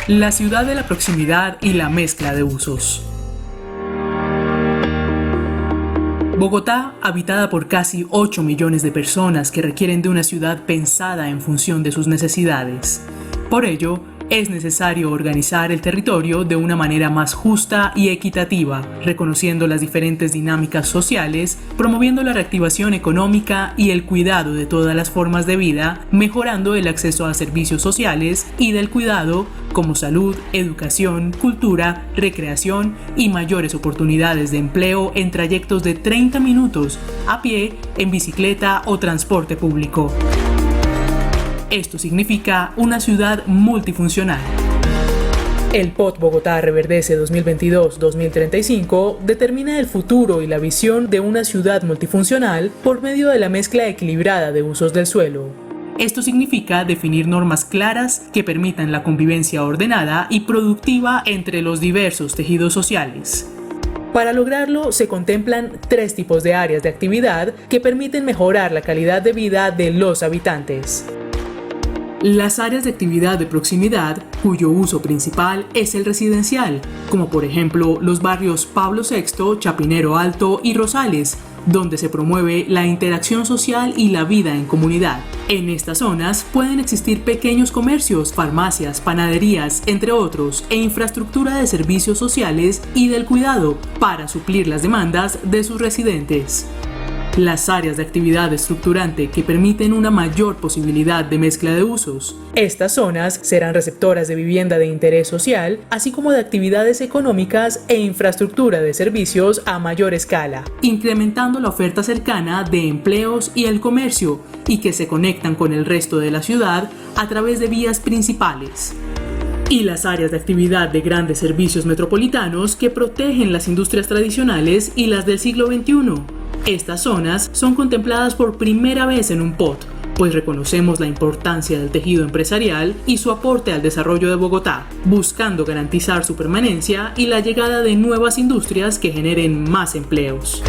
La ciudad de la proximidad y la mezcla de usos. Bogotá, habitada por casi 8 millones de personas que requieren de una ciudad pensada en función de sus necesidades. Por ello, es necesario organizar el territorio de una manera más justa y equitativa, reconociendo las diferentes dinámicas sociales, promoviendo la reactivación económica y el cuidado de todas las formas de vida, mejorando el acceso a servicios sociales y del cuidado como salud, educación, cultura, recreación y mayores oportunidades de empleo en trayectos de 30 minutos, a pie, en bicicleta o transporte público. Esto significa una ciudad multifuncional. El POT Bogotá Reverdece 2022-2035 determina el futuro y la visión de una ciudad multifuncional por medio de la mezcla equilibrada de usos del suelo. Esto significa definir normas claras que permitan la convivencia ordenada y productiva entre los diversos tejidos sociales. Para lograrlo, se contemplan 3 tipos de áreas de actividad que permiten mejorar la calidad de vida de los habitantes. Las áreas de actividad de proximidad, cuyo uso principal es el residencial, como por ejemplo los barrios Pablo VI, Chapinero Alto y Rosales, donde se promueve la interacción social y la vida en comunidad. En estas zonas pueden existir pequeños comercios, farmacias, panaderías, entre otros, e infraestructura de servicios sociales y del cuidado para suplir las demandas de sus residentes. Las áreas de actividad estructurante que permiten una mayor posibilidad de mezcla de usos. Estas zonas serán receptoras de vivienda de interés social, así como de actividades económicas e infraestructura de servicios a mayor escala, incrementando la oferta cercana de empleos y el comercio, y que se conectan con el resto de la ciudad a través de vías principales. Y las áreas de actividad de grandes servicios metropolitanos que protegen las industrias tradicionales y las del siglo XXI. Estas zonas son contempladas por primera vez en un POT, pues reconocemos la importancia del tejido empresarial y su aporte al desarrollo de Bogotá, buscando garantizar su permanencia y la llegada de nuevas industrias que generen más empleos.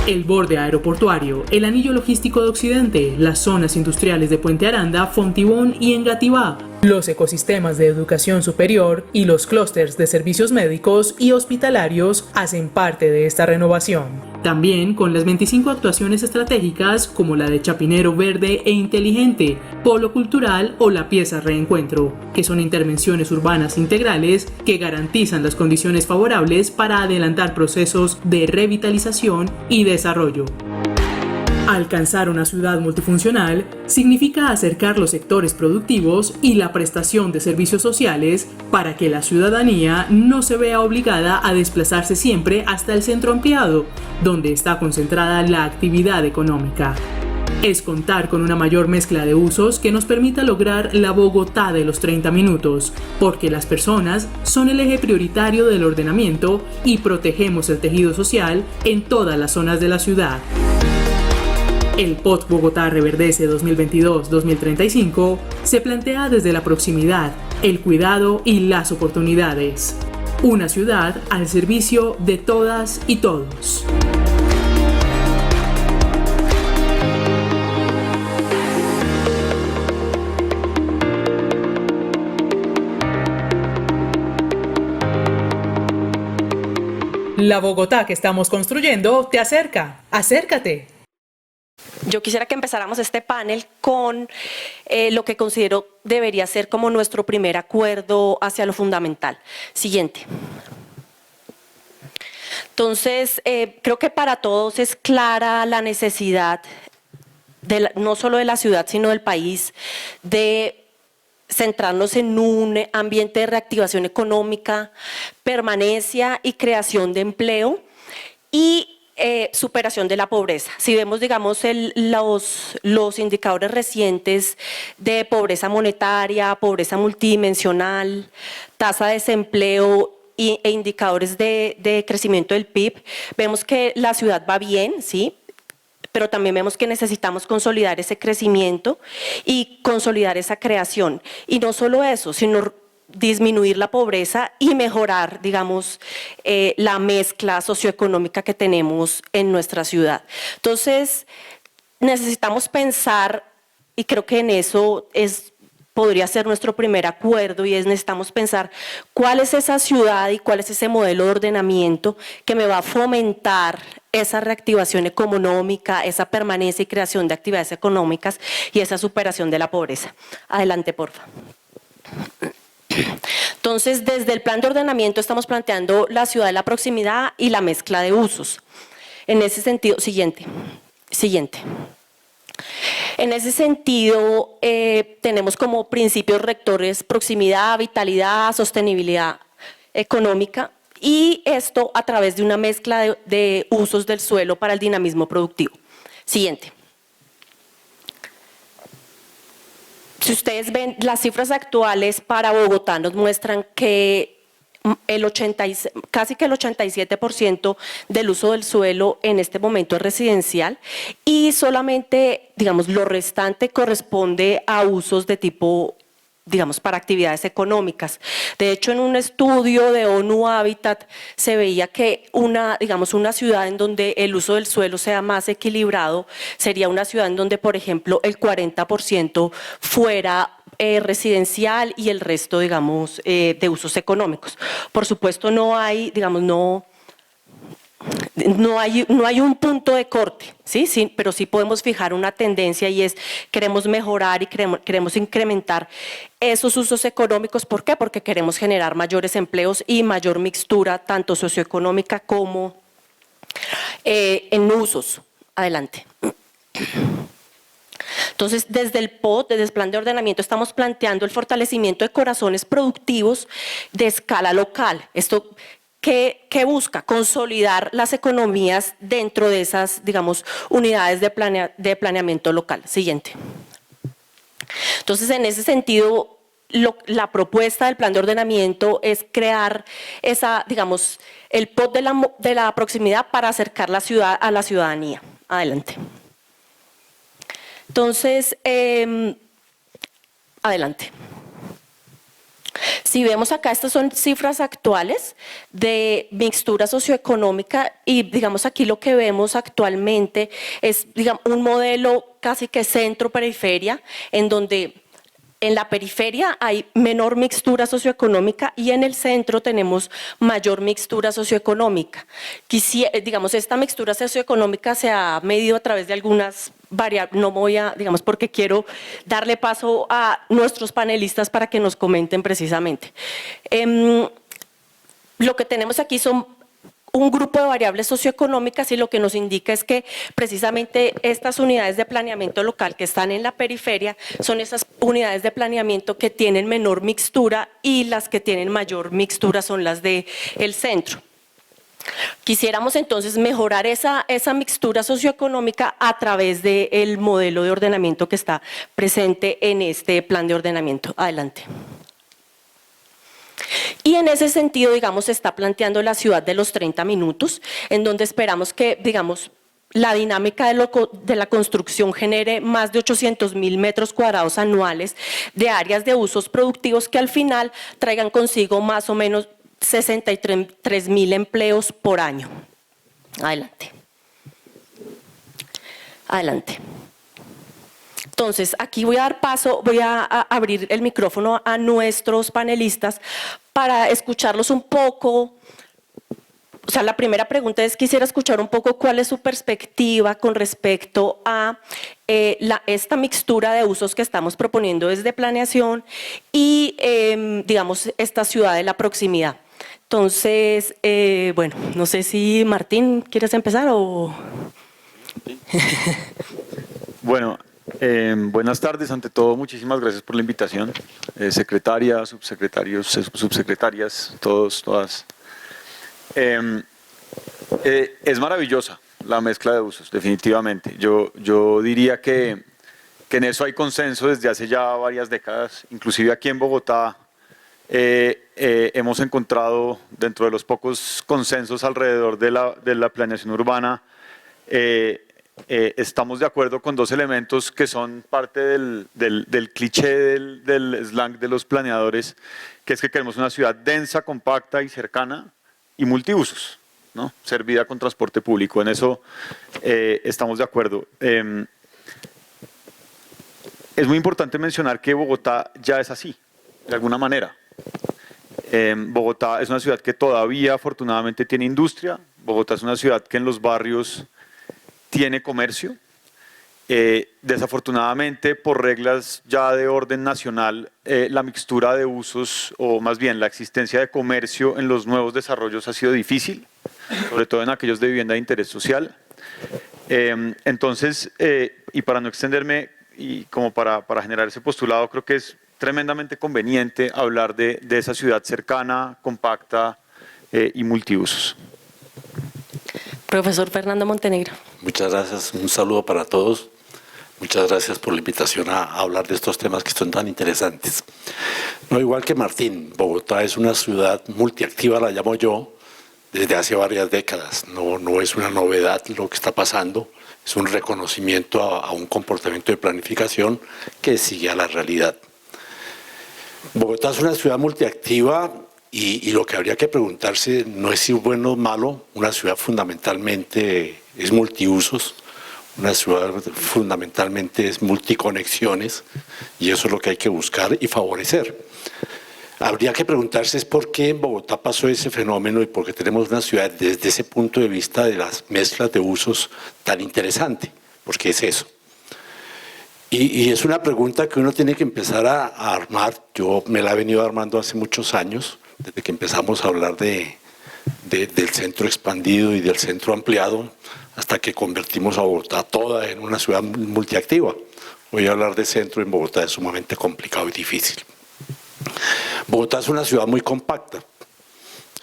El borde aeroportuario, el anillo logístico de Occidente, las zonas industriales de Puente Aranda, Fontibón y Engativá, los ecosistemas de educación superior y los clústeres de servicios médicos y hospitalarios hacen parte de esta renovación. También con las 25 actuaciones estratégicas como la de Chapinero Verde e Inteligente, Polo Cultural o la Pieza Reencuentro, que son intervenciones urbanas integrales que garantizan las condiciones favorables para adelantar procesos de revitalización y desarrollo. Alcanzar una ciudad multifuncional significa acercar los sectores productivos y la prestación de servicios sociales para que la ciudadanía no se vea obligada a desplazarse siempre hasta el centro ampliado, donde está concentrada la actividad económica. Es contar con una mayor mezcla de usos que nos permita lograr la Bogotá de los 30 minutos, porque las personas son el eje prioritario del ordenamiento y protegemos el tejido social en todas las zonas de la ciudad. El POT Bogotá Reverdece 2022-2035 se plantea desde la proximidad, el cuidado y las oportunidades. Una ciudad al servicio de todas y todos. La Bogotá que estamos construyendo te acerca. ¡Acércate! Yo quisiera que empezáramos este panel con lo que considero debería ser como nuestro primer acuerdo hacia lo fundamental. Siguiente. Entonces, creo que para todos es clara la necesidad, no solo de la ciudad, sino del país, de centrarnos en un ambiente de reactivación económica, permanencia y creación de empleo y superación de la pobreza. Si vemos, digamos, los indicadores recientes de pobreza monetaria, pobreza multidimensional, tasa de desempleo e indicadores de crecimiento del PIB, vemos que la ciudad va bien, ¿sí? Pero también vemos que necesitamos consolidar ese crecimiento y consolidar esa creación. Y no solo eso, sino disminuir la pobreza y mejorar, digamos, la mezcla socioeconómica que tenemos en nuestra ciudad. Entonces, necesitamos pensar, y creo que en eso es podría ser nuestro primer acuerdo, y es necesitamos pensar cuál es esa ciudad y cuál es ese modelo de ordenamiento que me va a fomentar esa reactivación económica, esa permanencia y creación de actividades económicas y esa superación de la pobreza. Adelante, por favor. Entonces, desde el plan de ordenamiento estamos planteando la ciudad de la proximidad y la mezcla de usos. En ese sentido, siguiente. En ese sentido, tenemos como principios rectores proximidad, vitalidad, sostenibilidad económica, y esto a través de una mezcla de usos del suelo para el dinamismo productivo. Siguiente. Si ustedes ven, las cifras actuales para Bogotá nos muestran que casi que el 87% del uso del suelo en este momento es residencial, y solamente, digamos, lo restante corresponde a usos de tipo, digamos, para actividades económicas. De hecho, en un estudio de ONU Habitat se veía que una ciudad en donde el uso del suelo sea más equilibrado sería una ciudad en donde, por ejemplo, el 40% fuera residencial y el resto, digamos, de usos económicos. Por supuesto, no hay, digamos, no hay un punto de corte, ¿sí? Pero sí podemos fijar una tendencia, y es queremos mejorar y queremos incrementar esos usos económicos. ¿Por qué? Porque queremos generar mayores empleos y mayor mixtura, tanto socioeconómica como en usos. Adelante. Entonces, desde el POT, desde el Plan de Ordenamiento, estamos planteando el fortalecimiento de corazones productivos de escala local. Esto, ¿qué busca? Consolidar las economías dentro de esas, digamos, unidades de planeamiento local. Siguiente. Entonces, en ese sentido, la propuesta del plan de ordenamiento es crear esa, digamos, el POT de la proximidad para acercar la ciudad a la ciudadanía. Adelante. Entonces, adelante. Si vemos acá, estas son cifras actuales de mixtura socioeconómica, y digamos aquí lo que vemos actualmente es, digamos, un modelo casi que centro-periferia, en donde en la periferia hay menor mixtura socioeconómica y en el centro tenemos mayor mixtura socioeconómica. Digamos, esta mixtura socioeconómica se ha medido a través de algunas variables, no voy a, digamos, porque quiero darle paso a nuestros panelistas para que nos comenten precisamente. Lo que tenemos aquí son un grupo de variables socioeconómicas, y lo que nos indica es que precisamente estas unidades de planeamiento local que están en la periferia son esas unidades de planeamiento que tienen menor mixtura, y las que tienen mayor mixtura son las del centro. Quisiéramos entonces mejorar esa mixtura socioeconómica a través del modelo de ordenamiento que está presente en este plan de ordenamiento. Adelante. Y en ese sentido, digamos, se está planteando la ciudad de los 30 minutos, en donde esperamos que, digamos, la dinámica de la construcción genere más de 800.000 metros cuadrados anuales de áreas de usos productivos que al final traigan consigo más o menos 63.000 empleos por año. Adelante. Adelante. Entonces, aquí voy a dar paso, voy a abrir el micrófono a nuestros panelistas para escucharlos un poco. O sea, la primera pregunta es, quisiera escuchar un poco cuál es su perspectiva con respecto a esta mixtura de usos que estamos proponiendo desde planeación y, digamos, esta ciudad de la proximidad. Entonces, bueno, no sé si Martín, ¿quieres empezar o...? Bueno, buenas tardes. Ante todo, muchísimas gracias por la invitación. Secretaria, subsecretarios, subsecretarias, todos, todas. Es maravillosa la mezcla de usos, definitivamente. Yo diría que en eso hay consenso desde hace ya varias décadas. Inclusive aquí en Bogotá hemos encontrado, dentro de los pocos consensos alrededor de la planeación urbana, estamos de acuerdo con dos elementos que son parte del cliché del slang de los planeadores, que es que queremos una ciudad densa, compacta y cercana y multiusos, ¿no? Servida con transporte público. En eso estamos de acuerdo. es muy importante mencionar que Bogotá ya es así, de alguna manera. Bogotá es una ciudad que todavía afortunadamente tiene industria. Bogotá es una ciudad que en los barrios tiene comercio. Desafortunadamente, por reglas ya de orden nacional, la mixtura de usos, o más bien la existencia de comercio en los nuevos desarrollos ha sido difícil, sobre todo en aquellos de vivienda de interés social. Entonces, y para no extenderme y como para generar ese postulado, creo que es tremendamente conveniente hablar de esa ciudad cercana, compacta y multiusos. Profesor Fernando Montenegro. Muchas gracias, un saludo para todos. Muchas gracias por la invitación a hablar de estos temas que son tan interesantes. No, igual que Martín, Bogotá es una ciudad multiactiva, la llamo yo, desde hace varias décadas. No es una novedad lo que está pasando, es un reconocimiento a un comportamiento de planificación que sigue a la realidad. Bogotá es una ciudad multiactiva y lo que habría que preguntarse no es si es bueno o malo. Una ciudad fundamentalmente es multiusos, una ciudad fundamentalmente es multiconexiones y eso es lo que hay que buscar y favorecer. Habría que preguntarse es por qué en Bogotá pasó ese fenómeno y por qué tenemos una ciudad desde ese punto de vista de las mezclas de usos tan interesante, porque es eso. Y es una pregunta que uno tiene que empezar a armar. Yo me la he venido armando hace muchos años, desde que empezamos a hablar del centro expandido y del centro ampliado, hasta que convertimos a Bogotá toda en una ciudad multiactiva. Hoy hablar de centro en Bogotá es sumamente complicado y difícil. Bogotá es una ciudad muy compacta,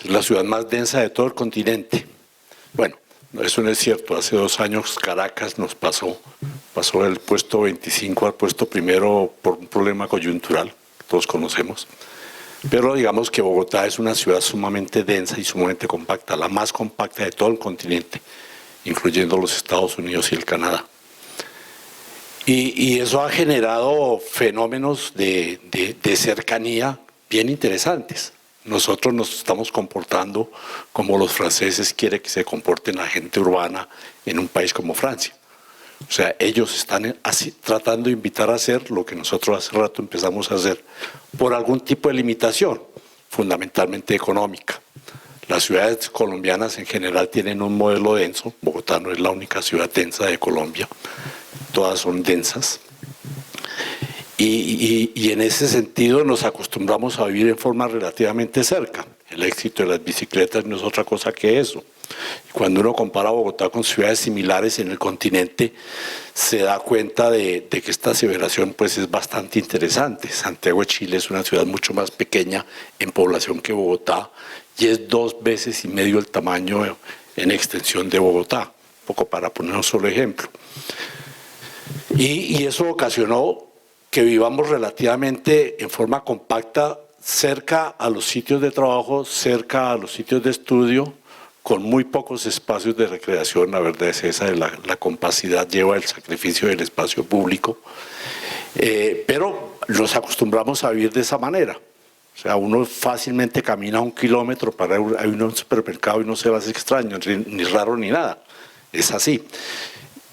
es la ciudad más densa de todo el continente. Bueno, eso no es cierto. Hace 2 años Caracas nos pasó del puesto 25 al puesto primero por un problema coyuntural, todos conocemos. Pero digamos que Bogotá es una ciudad sumamente densa y sumamente compacta, la más compacta de todo el continente, incluyendo los Estados Unidos y el Canadá. Y eso ha generado fenómenos de cercanía bien interesantes. Nosotros nos estamos comportando como los franceses quieren que se comporten la gente urbana en un país como Francia. O sea, ellos están así, tratando de invitar a hacer lo que nosotros hace rato empezamos a hacer por algún tipo de limitación, fundamentalmente económica. Las ciudades colombianas en general tienen un modelo denso. Bogotá no es la única ciudad densa de Colombia, todas son densas. Y en ese sentido nos acostumbramos a vivir en forma relativamente cerca. El éxito de las bicicletas no es otra cosa que eso. Cuando uno compara Bogotá con ciudades similares en el continente, se da cuenta de que esta aseveración pues, es bastante interesante. Santiago de Chile es una ciudad mucho más pequeña en población que Bogotá y es 2,5 veces el tamaño en extensión de Bogotá, un poco para poner un solo ejemplo. Y eso ocasionó que vivamos relativamente en forma compacta cerca a los sitios de trabajo, cerca a los sitios de estudio, con muy pocos espacios de recreación. La verdad es esa, la compacidad lleva el sacrificio del espacio público, pero nos acostumbramos a vivir de esa manera. O sea, uno fácilmente camina 1 kilómetro para ir a un supermercado y no se le hace extraño, ni raro ni nada. Es así.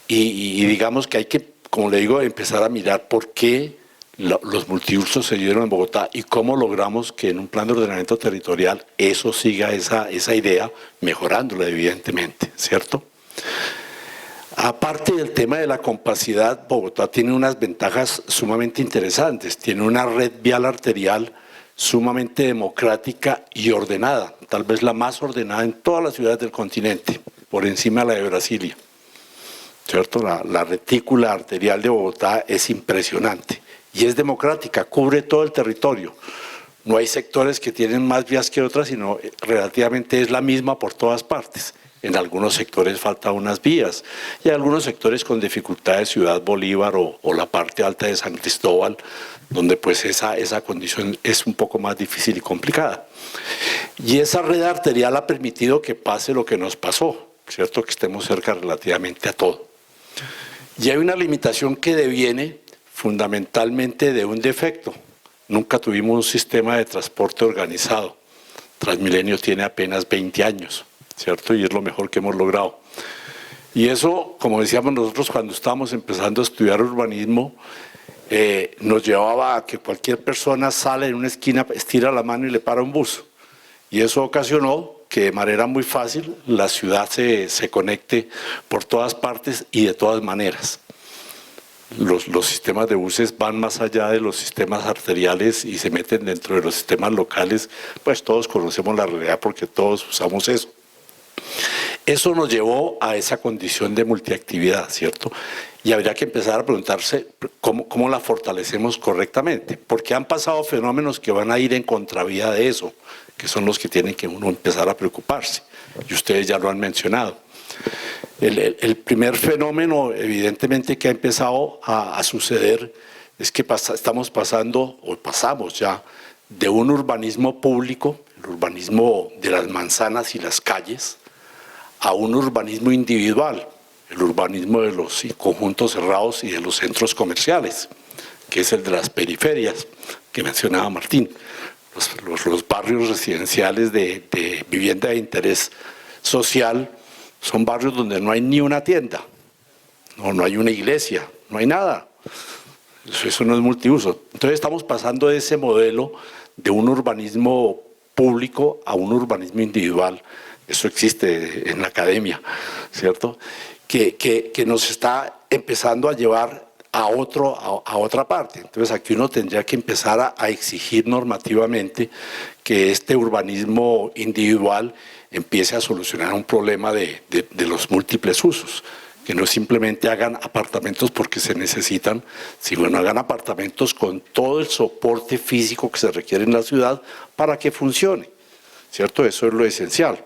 Y digamos que hay que, como le digo, empezar a mirar por qué los multiusos se dieron en Bogotá y cómo logramos que en un plan de ordenamiento territorial eso siga esa idea, mejorándola evidentemente, ¿cierto? Aparte del tema de la compacidad, Bogotá tiene unas ventajas sumamente interesantes. Tiene una red vial arterial sumamente democrática y ordenada, tal vez la más ordenada en todas las ciudades del continente, por encima de la de Brasilia, ¿cierto? La retícula arterial de Bogotá es impresionante. Y es democrática, cubre todo el territorio. No hay sectores que tienen más vías que otras, sino relativamente es la misma por todas partes. En algunos sectores faltan unas vías y algunos sectores con dificultades, Ciudad Bolívar o la parte alta de San Cristóbal, donde pues esa condición es un poco más difícil y complicada. Y esa red arterial ha permitido que pase lo que nos pasó, ¿cierto? Que estemos cerca relativamente a todo. Y hay una limitación que deviene fundamentalmente de un defecto. Nunca tuvimos un sistema de transporte organizado. Transmilenio tiene apenas 20 años, ¿cierto? Y es lo mejor que hemos logrado. Y eso, como decíamos nosotros cuando estábamos empezando a estudiar urbanismo, nos llevaba a que cualquier persona sale en una esquina, estira la mano y le para un bus. Y eso ocasionó que de manera muy fácil la ciudad se conecte por todas partes y de todas maneras. Los sistemas de buses van más allá de los sistemas arteriales y se meten dentro de los sistemas locales, pues todos conocemos la realidad porque todos usamos eso. Eso nos llevó a esa condición de multiactividad, ¿cierto? Y habría que empezar a preguntarse cómo la fortalecemos correctamente, porque han pasado fenómenos que van a ir en contravía de eso, que son los que tienen que uno empezar a preocuparse, y ustedes ya lo han mencionado. El primer fenómeno, evidentemente, que ha empezado a suceder es que estamos pasando, o pasamos ya, de un urbanismo público, el urbanismo de las manzanas y las calles, a un urbanismo individual, el urbanismo de los conjuntos cerrados y de los centros comerciales, que es el de las periferias, que mencionaba Martín. Los barrios residenciales de vivienda de interés social son barrios donde no hay ni una tienda, no hay una iglesia, no hay nada. Eso no es multiuso. Entonces estamos pasando de ese modelo de un urbanismo público a un urbanismo individual. Eso existe en la academia, ¿cierto? Que nos está empezando a llevar a otra parte. Entonces aquí uno tendría que empezar a exigir normativamente que este urbanismo individual empiece a solucionar un problema de los múltiples usos, que no simplemente hagan apartamentos porque se necesitan, sino hagan apartamentos con todo el soporte físico que se requiere en la ciudad para que funcione, ¿cierto? Eso es lo esencial.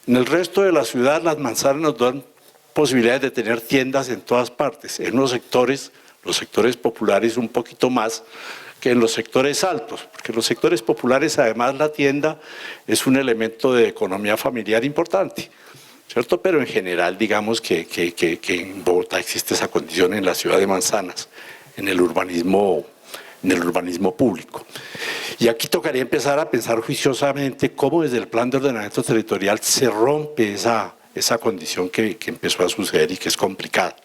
En el resto de la ciudad las manzanas nos dan posibilidades de tener tiendas en todas partes, en unos sectores, los sectores populares un poquito más que en los sectores altos, porque en los sectores populares además la tienda es un elemento de economía familiar importante, ¿cierto? Pero en general digamos que en Bogotá existe esa condición en la ciudad de manzanas, en el urbanismo público. Y aquí tocaría empezar a pensar juiciosamente cómo desde el plan de ordenamiento territorial se rompe esa condición que empezó a suceder y que es complicada.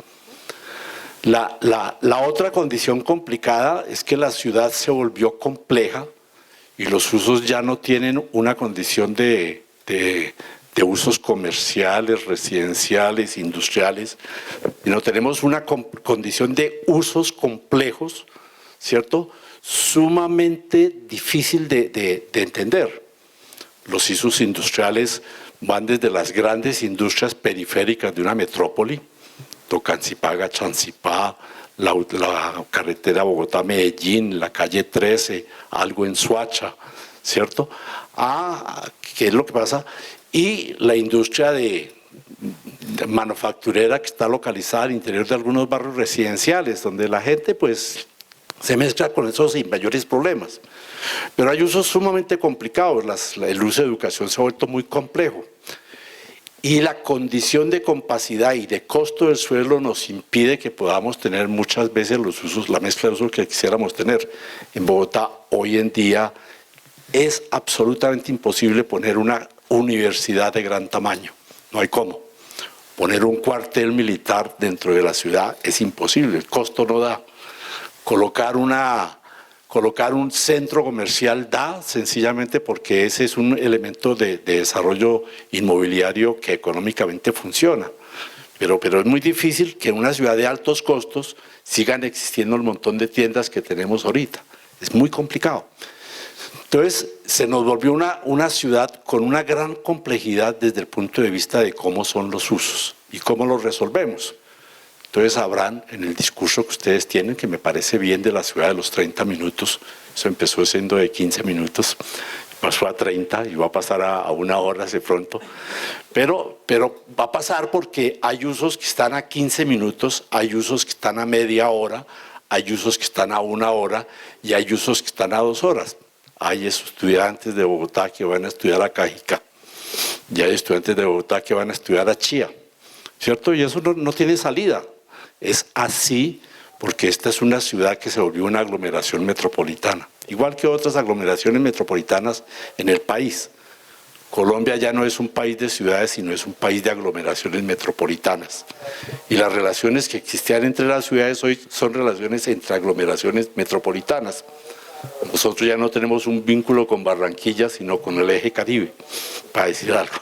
La otra condición complicada es que la ciudad se volvió compleja y los usos ya no tienen una condición de usos comerciales, residenciales, industriales, sino tenemos una condición de usos complejos, ¿cierto? Sumamente difícil de entender. Los usos industriales van desde las grandes industrias periféricas de una metrópoli, Tocancipá, Chancipá, la carretera Bogotá-Medellín, la calle 13, algo en Soacha, ¿cierto? ¿Qué es lo que pasa? Y la industria de manufacturera que está localizada al interior de algunos barrios residenciales, donde la gente pues se mezcla con eso sin mayores problemas. Pero hay usos sumamente complicados, el uso de educación se ha vuelto muy complejo. Y la condición de compacidad y de costo del suelo nos impide que podamos tener muchas veces los usos, la mezcla de usos que quisiéramos tener. En Bogotá hoy en día es absolutamente imposible poner una universidad de gran tamaño, no hay cómo. Poner un cuartel militar dentro de la ciudad es imposible, el costo no da. Colocar un centro comercial da, sencillamente porque ese es un elemento de desarrollo inmobiliario que económicamente funciona. Pero es muy difícil que en una ciudad de altos costos sigan existiendo el montón de tiendas que tenemos ahorita. Es muy complicado. Entonces, se nos volvió una ciudad con una gran complejidad desde el punto de vista de cómo son los usos y cómo los resolvemos. Entonces sabrán en el discurso que ustedes tienen, que me parece bien, de la ciudad de los 30 minutos, eso empezó siendo de 15 minutos, pasó a 30 y va a pasar a 1 hora de pronto, pero va a pasar porque hay usos que están a 15 minutos, hay usos que están a media hora, hay usos que están a 1 hora y hay usos que están a 2 horas. Hay estudiantes de Bogotá que van a estudiar a Cajicá y hay estudiantes de Bogotá que van a estudiar a Chía, ¿cierto? Y eso no tiene salida. Es así porque esta es una ciudad que se volvió una aglomeración metropolitana, igual que otras aglomeraciones metropolitanas en el país, Colombia ya no es un país de ciudades, sino es un país de aglomeraciones metropolitanas. Y las relaciones que existían entre las ciudades hoy son relaciones entre aglomeraciones metropolitanas. Nosotros ya no tenemos un vínculo con Barranquilla, sino con el eje Caribe, para decir algo,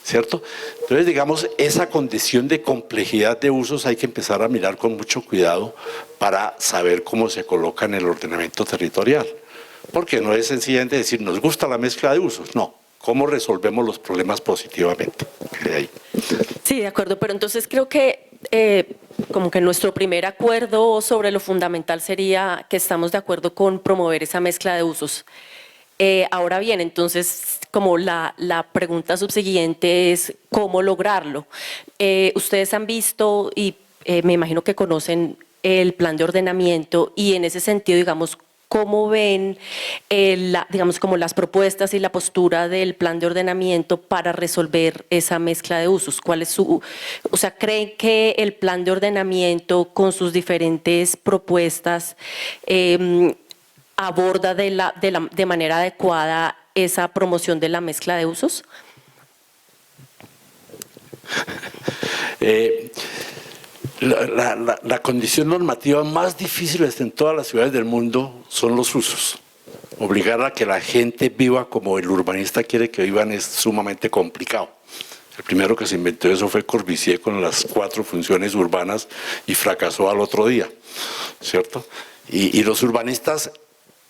¿cierto? Entonces, digamos, esa condición de complejidad de usos hay que empezar a mirar con mucho cuidado para saber cómo se coloca en el ordenamiento territorial. Porque no es sencillamente decir, nos gusta la mezcla de usos, no. ¿Cómo resolvemos los problemas positivamente? De ahí. Sí, de acuerdo, pero entonces creo que como que nuestro primer acuerdo sobre lo fundamental sería que estamos de acuerdo con promover esa mezcla de usos. Ahora bien, entonces, como la pregunta subsiguiente es ¿cómo lograrlo? Ustedes han visto y me imagino que conocen el plan de ordenamiento y en ese sentido, digamos, ¿cómo ven, digamos, como las propuestas y la postura del plan de ordenamiento para resolver esa mezcla de usos? ¿Cuál es o sea, creen que el plan de ordenamiento con sus diferentes propuestas aborda de manera adecuada esa promoción de la mezcla de usos? La condición normativa más difícil en todas las ciudades del mundo son los usos. Obligar a que la gente viva como el urbanista quiere que vivan es sumamente complicado. El primero que se inventó eso fue Corbusier con las 4 funciones urbanas y fracasó al otro día, ¿cierto? Y los urbanistas,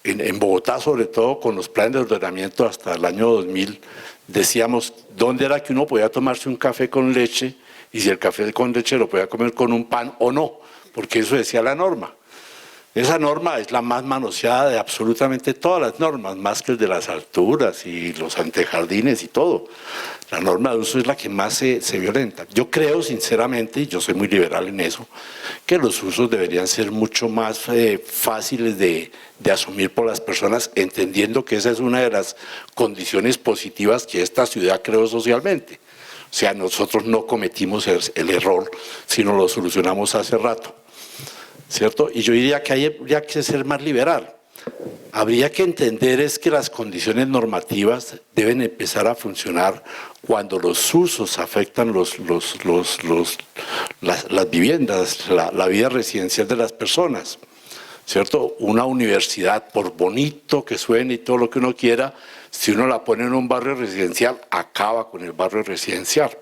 en Bogotá sobre todo, con los planes de ordenamiento hasta el año 2000, decíamos dónde era que uno podía tomarse un café con leche y si el café con leche lo podía comer con un pan o no, porque eso decía la norma. Esa norma es la más manoseada de absolutamente todas las normas, más que el de las alturas y los antejardines y todo. La norma de uso es la que más se violenta. Yo creo sinceramente, y yo soy muy liberal en eso, que los usos deberían ser mucho más fáciles de asumir por las personas, entendiendo que esa es una de las condiciones positivas que esta ciudad creó socialmente. O sea, nosotros no cometimos el error, sino lo solucionamos hace rato, ¿cierto? Y yo diría que habría que ser más liberal. Habría que entender es que las condiciones normativas deben empezar a funcionar cuando los usos afectan las viviendas, la vida residencial de las personas, ¿cierto? Una universidad, por bonito que suene y todo lo que uno quiera, si uno la pone en un barrio residencial, acaba con el barrio residencial,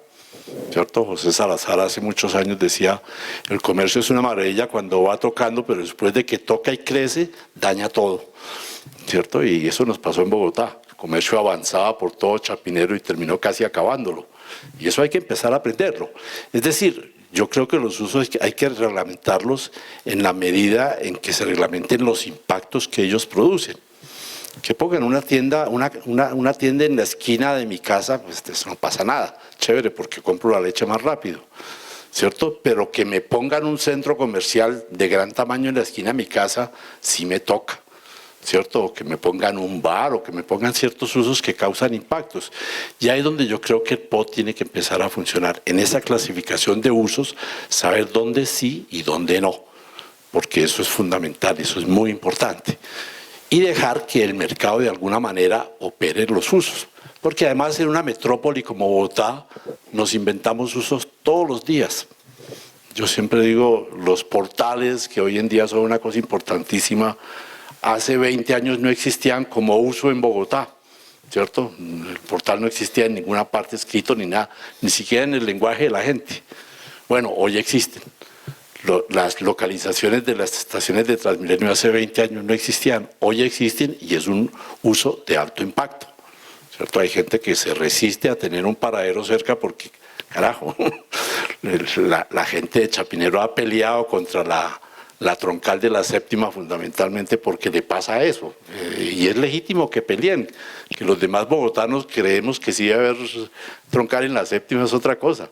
¿cierto? José Salazar hace muchos años decía, el comercio es una maravilla cuando va tocando, pero después de que toca y crece, daña todo, ¿cierto? Y eso nos pasó en Bogotá. El comercio avanzaba por todo Chapinero y terminó casi acabándolo. Y eso hay que empezar a aprenderlo. Es decir, yo creo que los usos hay que reglamentarlos en la medida en que se reglamenten los impactos que ellos producen. Que pongan una tienda en la esquina de mi casa, pues eso no pasa nada, chévere, porque compro la leche más rápido, ¿cierto? Pero que me pongan un centro comercial de gran tamaño en la esquina de mi casa, sí me toca, ¿cierto? O que me pongan un bar, o que me pongan ciertos usos que causan impactos. Y ahí es donde yo creo que el POT tiene que empezar a funcionar, en esa clasificación de usos, saber dónde sí y dónde no, porque eso es fundamental, eso es muy importante. Y dejar que el mercado de alguna manera opere los usos. Porque además en una metrópoli como Bogotá nos inventamos usos todos los días. Yo siempre digo, los portales, que hoy en día son una cosa importantísima, hace 20 años no existían como uso en Bogotá, ¿cierto? El portal no existía en ninguna parte escrito ni nada, ni siquiera en el lenguaje de la gente. Bueno, hoy existen. Las localizaciones de las estaciones de Transmilenio hace 20 años no existían, hoy existen y es un uso de alto impacto, ¿cierto? Hay gente que se resiste a tener un paradero cerca porque, carajo, la gente de Chapinero ha peleado contra la troncal de la séptima fundamentalmente porque le pasa eso, y es legítimo que peleen, que los demás bogotanos creemos que sí debe haber troncal en la séptima es otra cosa.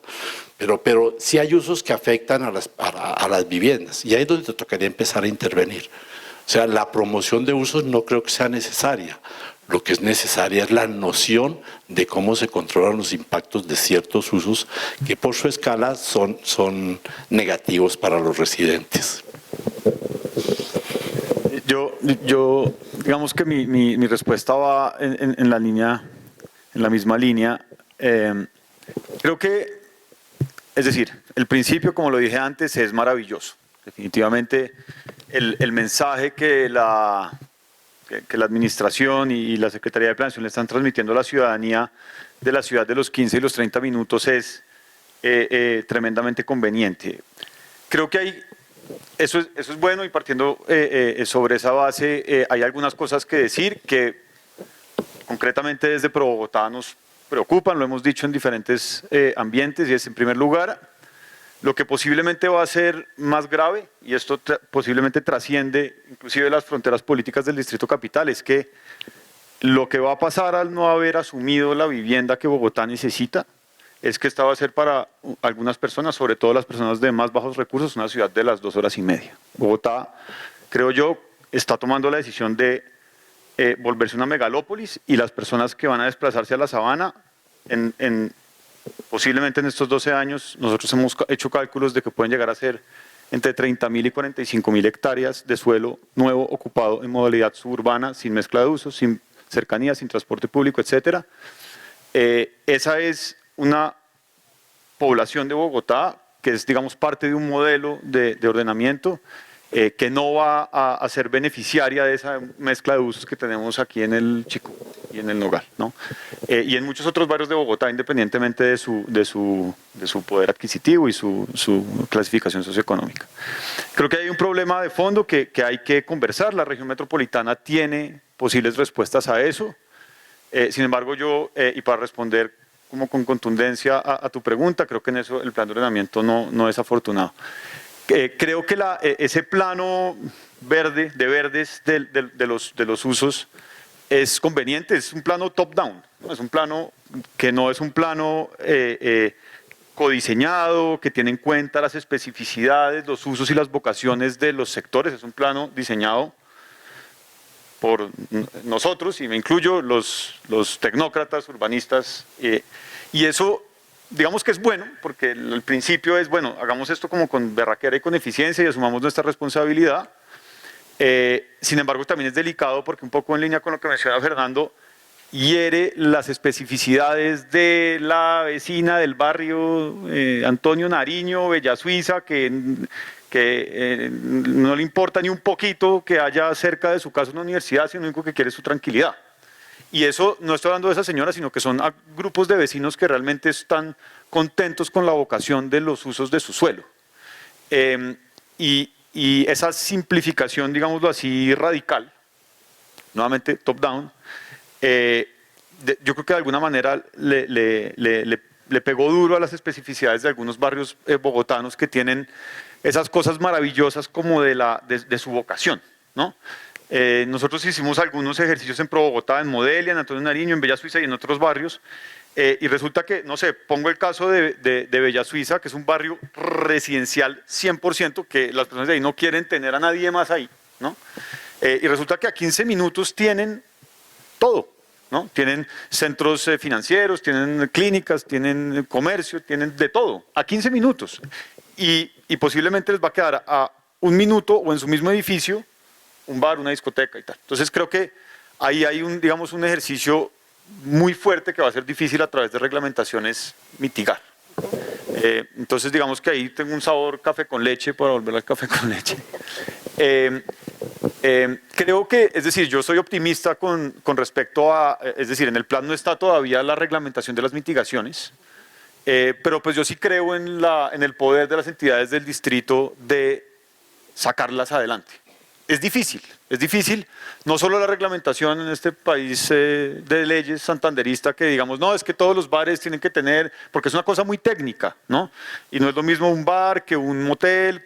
Pero sí hay usos que afectan a las viviendas y ahí es donde te tocaría empezar a intervenir. O sea, la promoción de usos no creo que sea necesaria. Lo que es necesaria es la noción de cómo se controlan los impactos de ciertos usos que por su escala son negativos para los residentes. Yo digamos que mi respuesta va en en la misma línea. Creo que, es decir, el principio, como lo dije antes, es maravilloso. Definitivamente el mensaje que la Administración y la Secretaría de Planeación le están transmitiendo a la ciudadanía de la ciudad de los 15 y los 30 minutos es tremendamente conveniente. Creo que eso es bueno, y partiendo sobre esa base hay algunas cosas que decir que concretamente desde Pro Bogotá nos preocupan, lo hemos dicho en diferentes ambientes, y es, en primer lugar, lo que posiblemente va a ser más grave, y esto posiblemente trasciende inclusive las fronteras políticas del Distrito Capital, es que lo que va a pasar al no haber asumido la vivienda que Bogotá necesita es que esta va a ser para algunas personas, sobre todo las personas de más bajos recursos, una ciudad de las 2 horas y media. Bogotá, creo yo, está tomando la decisión de volverse una megalópolis, y las personas que van a desplazarse a la sabana, posiblemente en estos 12 años, nosotros hemos hecho cálculos de que pueden llegar a ser entre 30.000 y 45.000 hectáreas de suelo nuevo ocupado en modalidad suburbana, sin mezcla de usos, sin cercanía, sin transporte público, etcétera. Esa es una población de Bogotá que es, digamos, parte de un modelo de ordenamiento que no va a ser beneficiaria de esa mezcla de usos que tenemos aquí en el Chicó y en el Nogal, ¿no? Y en muchos otros barrios de Bogotá, independientemente de su poder adquisitivo y su clasificación socioeconómica. Creo que hay un problema de fondo que hay que conversar. La región metropolitana tiene posibles respuestas a eso. Sin embargo, yo, y para responder como con contundencia a tu pregunta, creo que en eso el plan de ordenamiento no es afortunado. Creo que ese plano verde, de verdes de los usos es conveniente, es un plano top-down, ¿no? Es un plano que no es un plano codiseñado, que tiene en cuenta las especificidades, los usos y las vocaciones de los sectores. Es un plano diseñado por nosotros, y me incluyo, los tecnócratas, urbanistas, y eso, digamos que es bueno, porque el principio es, bueno, hagamos esto como con berraquera y con eficiencia y asumamos nuestra responsabilidad. Sin embargo, también es delicado porque, un poco en línea con lo que menciona Fernando, hiere las especificidades de la vecina del barrio Antonio Nariño, Bella Suiza, que no le importa ni un poquito que haya cerca de su casa una universidad, sino lo único que quiere es su tranquilidad. Y eso, no estoy hablando de esa señora, sino que son grupos de vecinos que realmente están contentos con la vocación de los usos de su suelo. Y esa simplificación, digámoslo así, radical, nuevamente top-down, yo creo que de alguna manera le pegó duro a las especificidades de algunos barrios bogotanos que tienen esas cosas maravillosas como de su vocación, ¿no? Nosotros hicimos algunos ejercicios en Pro Bogotá, en Modelia, en Antonio Nariño, en Bella Suiza y en otros barrios, y resulta que, no sé, pongo el caso de Bella Suiza, que es un barrio residencial 100%, que las personas de ahí no quieren tener a nadie más ahí, ¿no? Y resulta que a 15 minutos tienen todo, ¿no? Tienen centros financieros, tienen clínicas, tienen comercio, tienen de todo, a 15 minutos. Y posiblemente les va a quedar a 1 minuto o en su mismo edificio un bar, una discoteca y tal. Entonces creo que ahí hay digamos, un ejercicio muy fuerte que va a ser difícil a través de reglamentaciones mitigar. Entonces digamos que ahí tengo un sabor café con leche, para volver al café con leche. Creo que, es decir, yo soy optimista con respecto a, es decir, en el plan no está todavía la reglamentación de las mitigaciones, pero pues yo sí creo en el poder de las entidades del distrito de sacarlas adelante. Es difícil, no solo la reglamentación en este país de leyes santanderista que digamos, no, es que todos los bares tienen que tener, porque es una cosa muy técnica, ¿no? Y no es lo mismo un bar que un motel,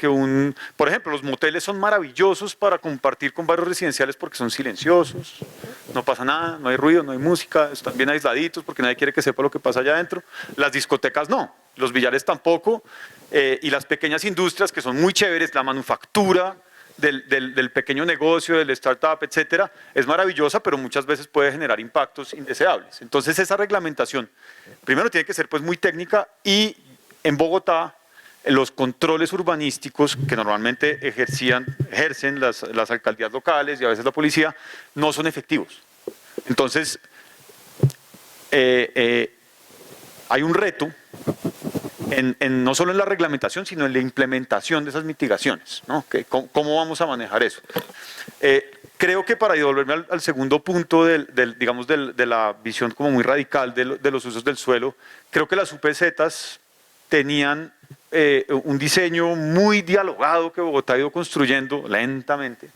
por ejemplo, los moteles son maravillosos para compartir con barrios residenciales porque son silenciosos, no pasa nada, no hay ruido, no hay música, están bien aisladitos porque nadie quiere que sepa lo que pasa allá adentro. Las discotecas no, los billares tampoco, y las pequeñas industrias que son muy chéveres, la manufactura, del pequeño negocio, del startup, etcétera, es maravillosa, pero muchas veces puede generar impactos indeseables. Entonces esa reglamentación, primero tiene que ser pues muy técnica, y en Bogotá los controles urbanísticos que normalmente ejercen las alcaldías locales y a veces la policía, no son efectivos. Entonces, hay un reto no solo en la reglamentación, sino en la implementación de esas mitigaciones, ¿no? ¿Cómo vamos a manejar eso? Creo que para devolverme al segundo punto digamos de la visión como muy radical de los usos del suelo, creo que las UPZs tenían un diseño muy dialogado que Bogotá ha ido construyendo lentamente,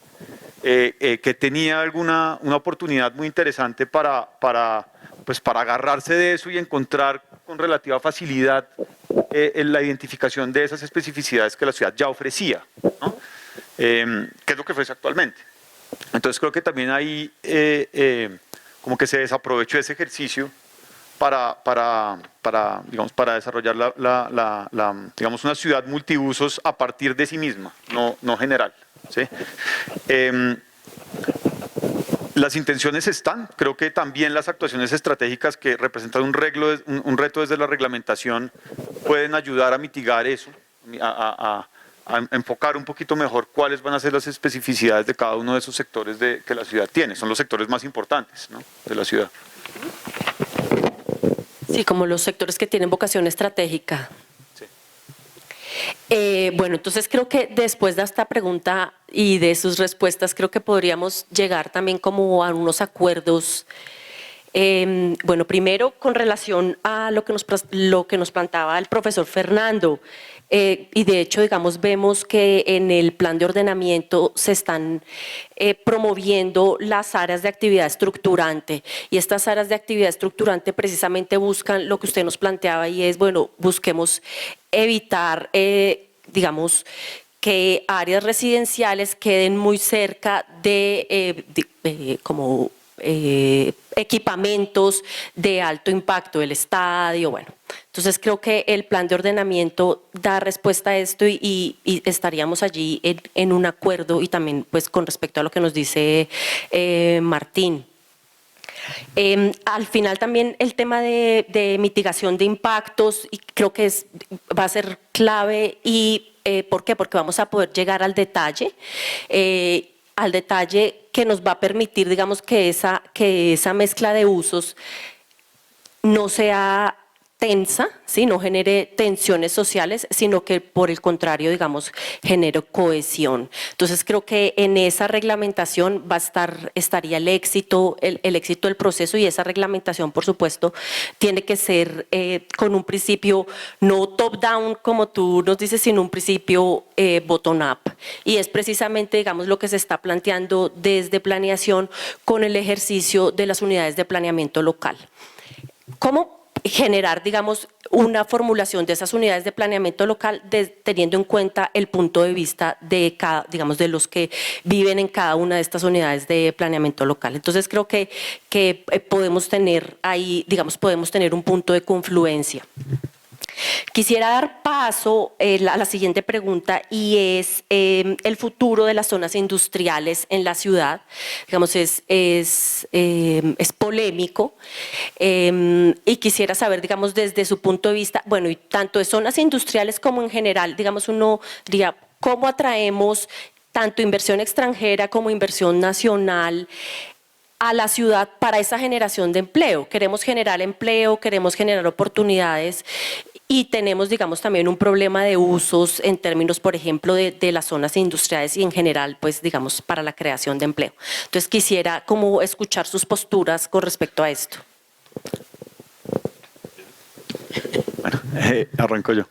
que tenía una oportunidad muy interesante para agarrarse de eso y encontrar con relativa facilidad la identificación de esas especificidades que la ciudad ya ofrecía, ¿no? Que es lo que ofrece actualmente. Entonces creo que también ahí como que se desaprovechó ese ejercicio para desarrollar digamos, una ciudad multiusos a partir de sí misma, no general, ¿sí? Las intenciones están, creo que también las actuaciones estratégicas que representan un reto desde la reglamentación pueden ayudar a mitigar eso, a enfocar un poquito mejor cuáles van a ser las especificidades de cada uno de esos sectores que la ciudad tiene. Son los sectores más importantes, ¿no?, de la ciudad. Sí, como los sectores que tienen vocación estratégica. Sí. Bueno, entonces creo que después de esta pregunta y de sus respuestas, creo que podríamos llegar también como a unos acuerdos. Bueno, primero con relación a lo que nos planteaba el profesor Fernando, y de hecho, digamos, vemos que en el plan de ordenamiento se están promoviendo las áreas de actividad estructurante, y estas áreas de actividad estructurante precisamente buscan lo que usted nos planteaba, y es, bueno, busquemos evitar, digamos, que áreas residenciales queden muy cerca de equipamientos de alto impacto, el estadio, bueno. Entonces creo que el plan de ordenamiento da respuesta a esto y estaríamos allí en un acuerdo, y también pues con respecto a lo que nos dice Martín. Al final también el tema de mitigación de impactos, y creo que va a ser clave. Y ¿por qué? Porque vamos a poder llegar al detalle que nos va a permitir, digamos, que esa mezcla de usos no sea tensa, ¿sí?, no genere tensiones sociales, sino que por el contrario, digamos, genere cohesión. Entonces creo que en esa reglamentación estaría el éxito del proceso, y esa reglamentación, por supuesto, tiene que ser con un principio no top-down, como tú nos dices, sino un principio bottom-up. Y es precisamente, digamos, lo que se está planteando desde planeación con el ejercicio de las unidades de planeamiento local. ¿Cómo generar, digamos, una formulación de esas unidades de planeamiento local teniendo en cuenta el punto de vista de cada, digamos, de los que viven en cada una de estas unidades de planeamiento local? Entonces creo que podemos tener ahí, digamos, podemos tener un punto de confluencia. Quisiera dar paso a la siguiente pregunta, y es el futuro de las zonas industriales en la ciudad. Digamos, es polémico, y quisiera saber, digamos, desde su punto de vista, bueno, y tanto de zonas industriales como en general, digamos, uno diría, ¿cómo atraemos tanto inversión extranjera como inversión nacional a la ciudad para esa generación de empleo? Queremos generar empleo, queremos generar oportunidades, y tenemos, digamos, también un problema de usos en términos, por ejemplo, de las zonas industriales y en general, pues, digamos, para la creación de empleo. Entonces quisiera como escuchar sus posturas con respecto a esto. Bueno, arranco yo.